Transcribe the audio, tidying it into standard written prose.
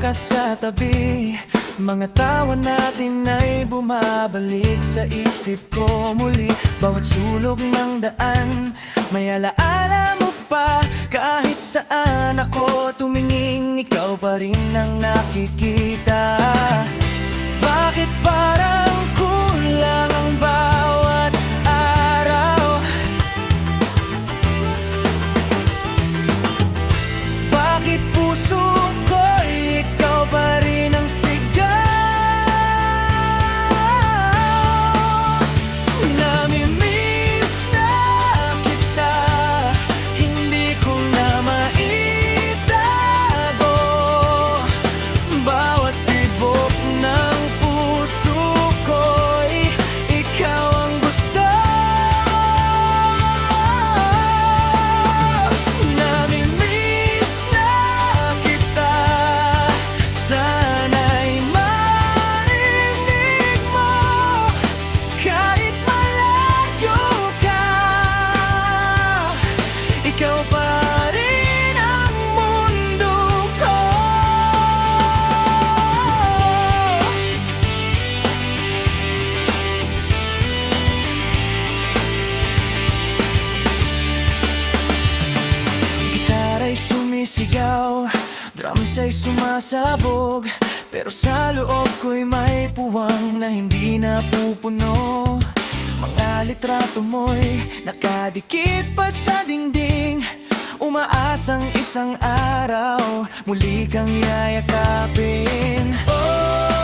ka sa tabi, mga tawa natin ay bumabalik sa isip ko muli. Bawat sulok ng daan, may alaala mo pa. Kahit saan ako tumingin, ikaw pa rin ang nakikita. Bakit parang kulang ang bawat araw? Bakit puso ko'y ikaw pa rin ang sigaw? Nami-miss na kita, hindi ko na maitago. Bawat tibok ng puso ko'y ikaw ang gusto. Nami-miss na kita, sana'y marinig mo. Kahit malayo ka, ikaw pa rin ang mundo ko. Gitara'y sumisigaw, drums ay sumasabog, pero sa loob ko'y may puwang na hindi napupuno. Mga litrato mo'y nakadikit pa sa dingding, umaasang isang araw muli kang yayakapin. Oh,